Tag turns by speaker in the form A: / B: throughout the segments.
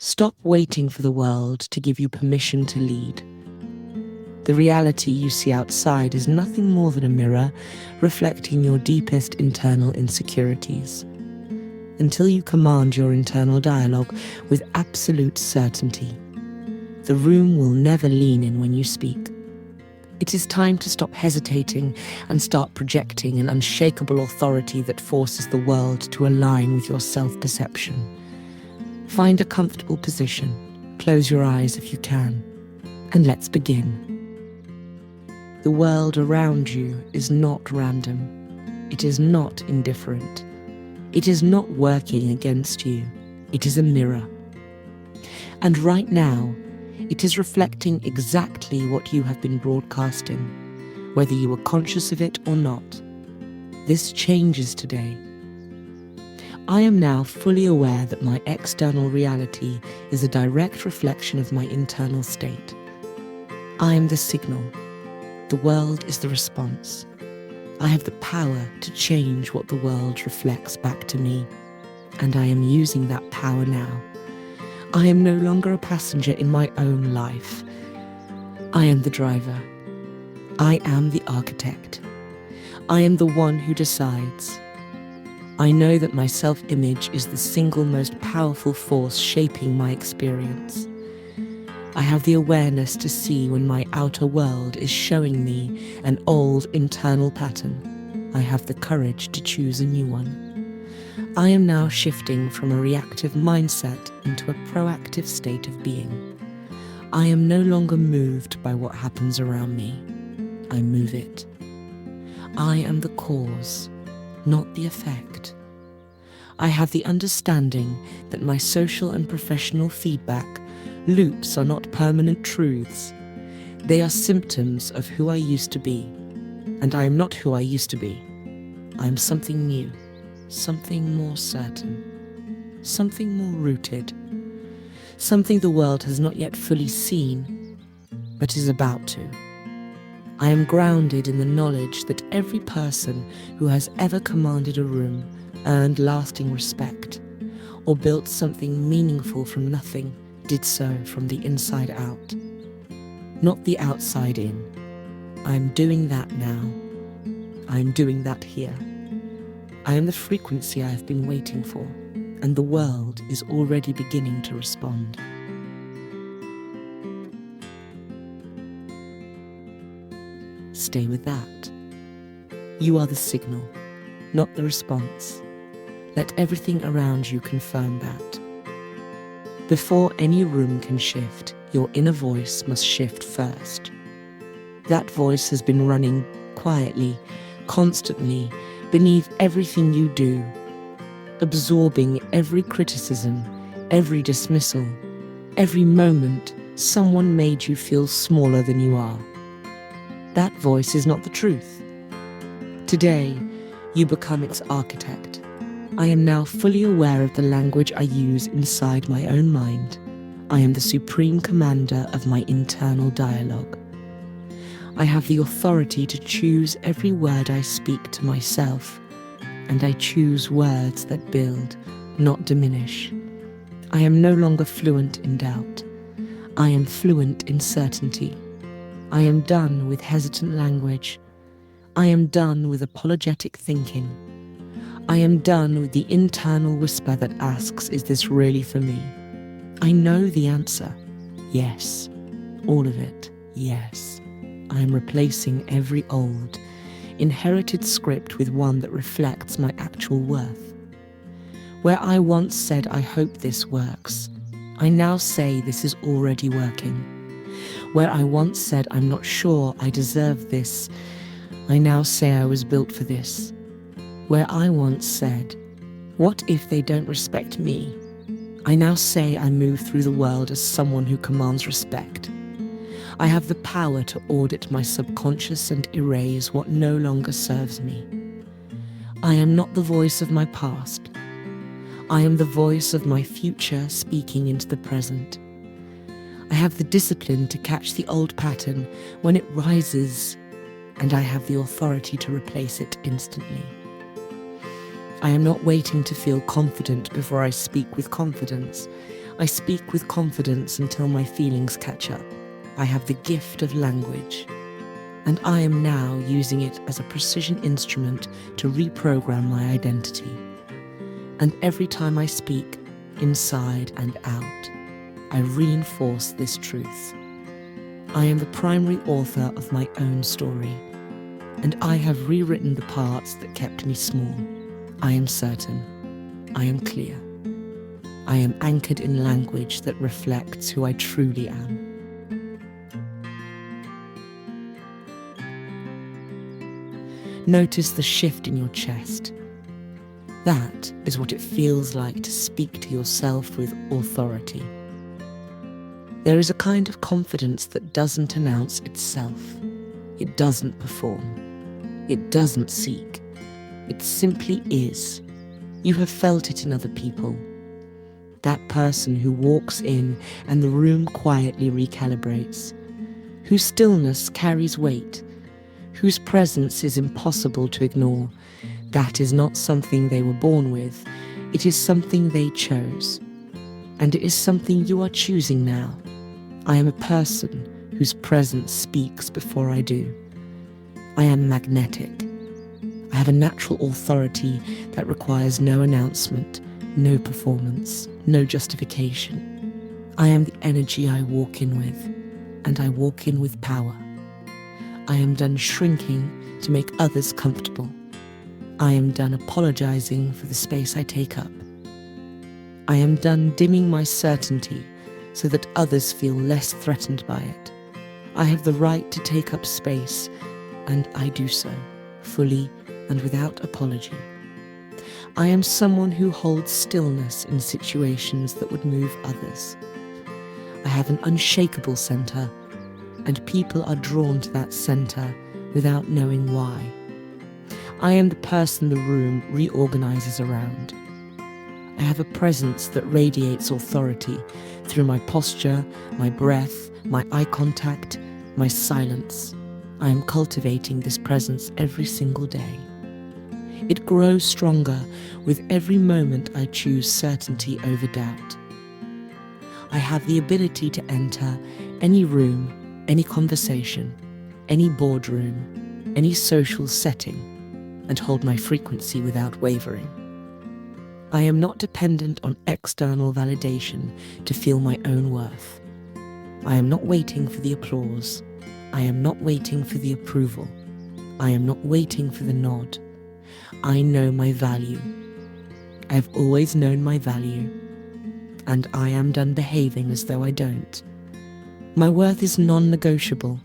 A: Stop waiting for the world to give you permission to lead. The reality you see outside is nothing more than a mirror reflecting your deepest internal insecurities. Until you command your internal dialogue with absolute certainty, the room will never lean in when you speak. It is time to stop hesitating and start projecting an unshakable authority that forces the world to align with your self-perception. Find a comfortable position, close your eyes if you can, and let's begin. The world around you is not random. It is not indifferent. It is not working against you. It is a mirror. And right now, it is reflecting exactly what you have been broadcasting, whether you were conscious of it or not. This changes today. I am now fully aware that my external reality is a direct reflection of my internal state. I am the signal. The world is the response. I have the power to change what the world reflects back to me, and I am using that power now. I am no longer a passenger in my own life. I am the driver. I am the architect. I am the one who decides. I know that my self-image is the single most powerful force shaping my experience. I have the awareness to see when my outer world is showing me an old internal pattern. I have the courage to choose a new one. I am now shifting from a reactive mindset into a proactive state of being. I am no longer moved by what happens around me. I move it. I am the cause, not the effect. I have the understanding that my social and professional feedback loops are not permanent truths. They are symptoms of who I used to be. And I am not who I used to be. I am something new, something more certain, something more rooted, something the world has not yet fully seen, but is about to. I am grounded in the knowledge that every person who has ever commanded a room earned lasting respect, or built something meaningful from nothing, did so from the inside out, not the outside in. I am doing that now. I am doing that here. I am the frequency I have been waiting for, and the world is already beginning to respond. Stay with that. You are the signal, not the response. Let everything around you confirm that. Before any room can shift, your inner voice must shift first. That voice has been running quietly, constantly, beneath everything you do, absorbing every criticism, every dismissal, every moment someone made you feel smaller than you are. That voice is not the truth. Today, you become its architect. I am now fully aware of the language I use inside my own mind. I am the supreme commander of my internal dialogue. I have the authority to choose every word I speak to myself, and I choose words that build, not diminish. I am no longer fluent in doubt. I am fluent in certainty. I am done with hesitant language. I am done with apologetic thinking. I am done with the internal whisper that asks, is this really for me? I know the answer. Yes. All of it. Yes. I am replacing every old, inherited script with one that reflects my actual worth. Where I once said, I hope this works, I now say this is already working. Where I once said, I'm not sure I deserve this, I now say I was built for this. Where I once said, what if they don't respect me? I now say I move through the world as someone who commands respect. I have the power to audit my subconscious and erase what no longer serves me. I am not the voice of my past. I am the voice of my future speaking into the present. I have the discipline to catch the old pattern when it rises, and I have the authority to replace it instantly. I am not waiting to feel confident before I speak with confidence. I speak with confidence until my feelings catch up. I have the gift of language, and I am now using it as a precision instrument to reprogram my identity. And every time I speak, inside and out, I reinforce this truth. I am the primary author of my own story, and I have rewritten the parts that kept me small. I am certain. I am clear. I am anchored in language that reflects who I truly am. Notice the shift in your chest. That is what it feels like to speak to yourself with authority. There is a kind of confidence that doesn't announce itself. It doesn't perform. It doesn't seek. It simply is. You have felt it in other people. That person who walks in and the room quietly recalibrates, whose stillness carries weight, whose presence is impossible to ignore. That is not something they were born with. It is something they chose. And it is something you are choosing now. I am a person whose presence speaks before I do. I am magnetic. I have a natural authority that requires no announcement, no performance, no justification. I am the energy I walk in with, and I walk in with power. I am done shrinking to make others comfortable. I am done apologizing for the space I take up. I am done dimming my certainty so that others feel less threatened by it. I have the right to take up space, and I do so, fully and without apology. I am someone who holds stillness in situations that would move others. I have an unshakable center, and people are drawn to that center without knowing why. I am the person the room reorganizes around. I have a presence that radiates authority through my posture, my breath, my eye contact, my silence. I am cultivating this presence every single day. It grows stronger with every moment I choose certainty over doubt. I have the ability to enter any room, any conversation, any boardroom, any social setting, and hold my frequency without wavering. I am not dependent on external validation to feel my own worth. I am not waiting for the applause. I am not waiting for the approval. I am not waiting for the nod. I know my value. I have always known my value, and I am done behaving as though I don't. My worth is non-negotiable.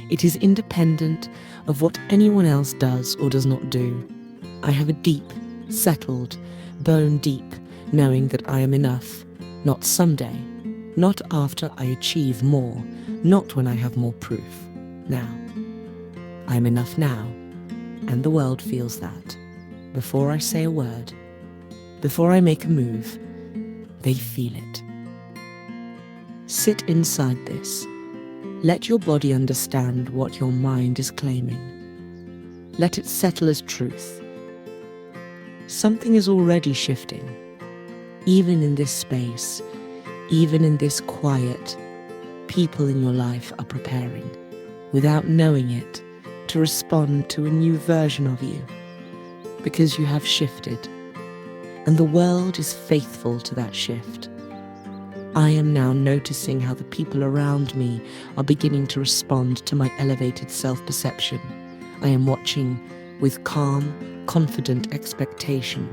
A: It is independent of what anyone else does or does not do. I have a deep, settled, bone-deep knowing that I am enough, not someday, not after I achieve more, not when I have more proof. Now. I am enough now, and the world feels that. Before I say a word, before I make a move, they feel it. Sit inside this. Let your body understand what your mind is claiming. Let it settle as truth. Something is already shifting. Even in this space, even in this quiet, people in your life are preparing, without knowing it, to respond to a new version of you, because you have shifted, and the world is faithful to that shift. I am now noticing how the people around me are beginning to respond to my elevated self-perception. I am watching with calm, confident expectation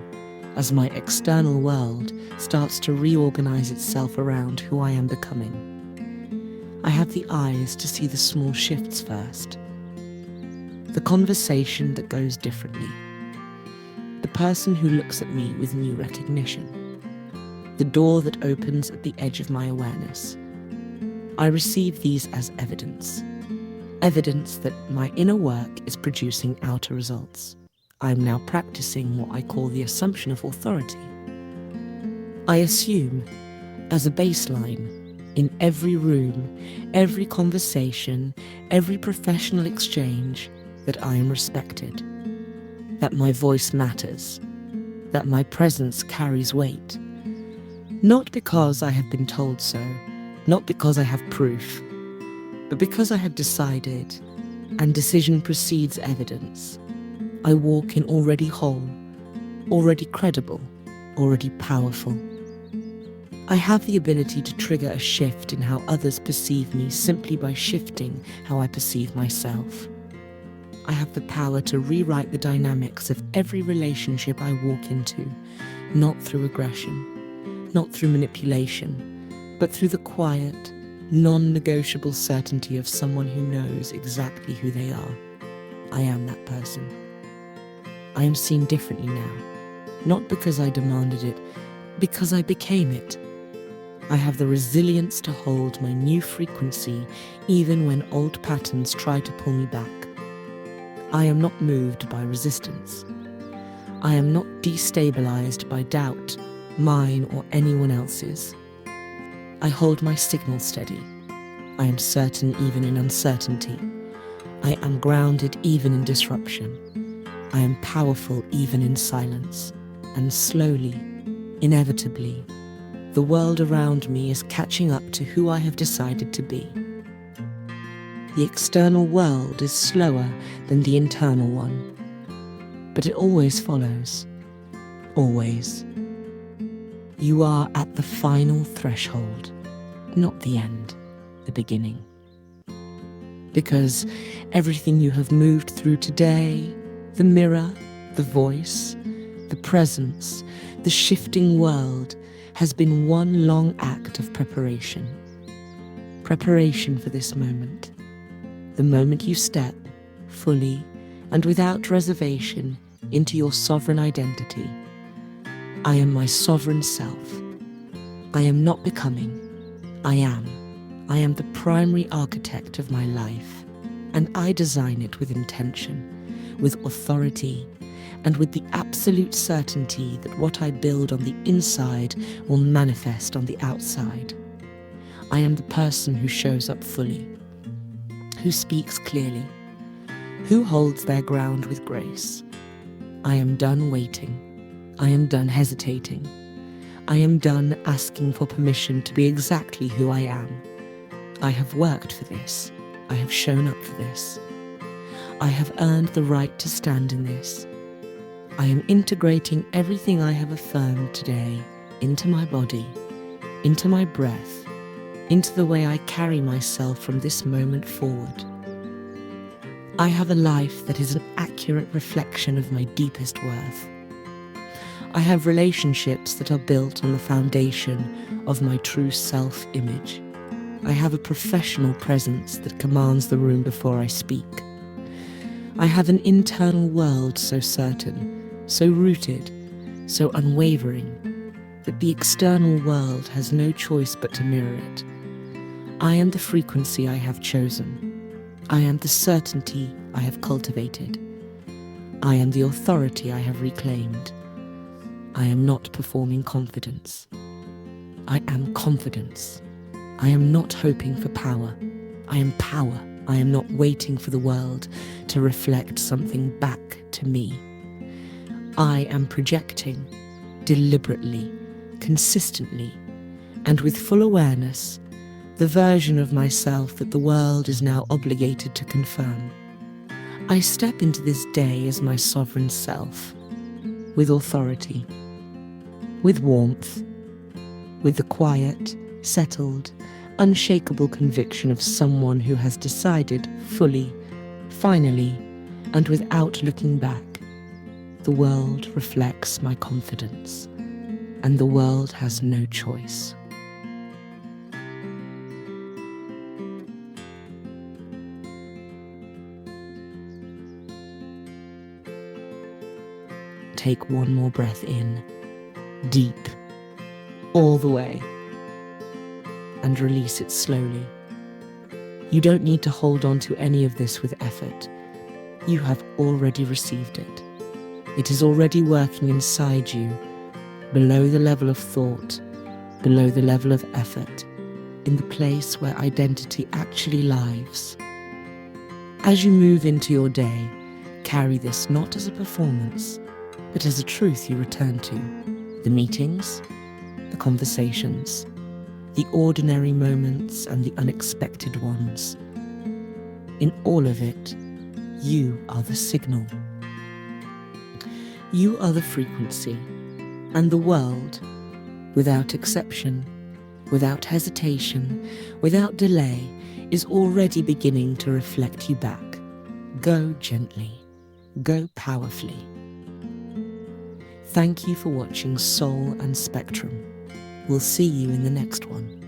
A: as my external world starts to reorganize itself around who I am becoming. I have the eyes to see the small shifts first. The conversation that goes differently. The person who looks at me with new recognition. The door that opens at the edge of my awareness. I receive these as evidence. Evidence that my inner work is producing outer results. I am now practicing what I call the assumption of authority. I assume, as a baseline, in every room, every conversation, every professional exchange, that I am respected, that my voice matters, that my presence carries weight, Not because I have been told so, not because I have proof, but because I have decided, and decision precedes evidence. I walk in already whole, already credible, already powerful. I have the ability to trigger a shift in how others perceive me simply by shifting how I perceive myself. I have the power to rewrite the dynamics of every relationship I walk into, not through aggression, not through manipulation, but through the quiet, non-negotiable certainty of someone who knows exactly who they are. I am that person. I am seen differently now, not because I demanded it, because I became it. I have the resilience to hold my new frequency even when old patterns try to pull me back. I am not moved by resistance. I am not destabilized by doubt, mine or anyone else's. I hold my signal steady. I am certain even in uncertainty. I am grounded even in disruption. I am powerful even in silence. And slowly, inevitably, the world around me is catching up to who I have decided to be. The external world is slower than the internal one, but it always follows. Always. You are at the final threshold, not the end, the beginning. Because everything you have moved through today, the mirror, the voice, the presence, the shifting world, has been one long act of preparation. Preparation for this moment. The moment you step, fully and without reservation, into your sovereign identity. I am my sovereign self. I am not becoming. I am. I am the primary architect of my life, and I design it with intention, with authority, and with the absolute certainty that what I build on the inside will manifest on the outside. I am the person who shows up fully, who speaks clearly, who holds their ground with grace. I am done waiting. I am done hesitating. I am done asking for permission to be exactly who I am. I have worked for this. I have shown up for this. I have earned the right to stand in this. I am integrating everything I have affirmed today into my body, into my breath, into the way I carry myself from this moment forward. I have a life that is an accurate reflection of my deepest worth. I have relationships that are built on the foundation of my true self-image. I have a professional presence that commands the room before I speak. I have an internal world so certain, so rooted, so unwavering, that the external world has no choice but to mirror it. I am the frequency I have chosen. I am the certainty I have cultivated. I am the authority I have reclaimed. I am not performing confidence. I am confidence. I am not hoping for power. I am power. I am not waiting for the world to reflect something back to me. I am projecting deliberately, consistently, and with full awareness, the version of myself that the world is now obligated to confirm. I step into this day as my sovereign self, with authority, with warmth, with the quiet, settled, unshakable conviction of someone who has decided fully, finally, and without looking back. The world reflects my confidence, and the world has no choice. Take one more breath in, deep, all the way, and release it slowly. You don't need to hold on to any of this with effort. You have already received it. It is already working inside you, below the level of thought, below the level of effort, in the place where identity actually lives. As you move into your day, carry this not as a performance, but as a truth you return to. The meetings, the conversations, the ordinary moments and the unexpected ones. In all of it, you are the signal. You are the frequency, and the world, without exception, without hesitation, without delay, is already beginning to reflect you back. Go gently, go powerfully. Thank you for watching Soul and Spectrum. We'll see you in the next one.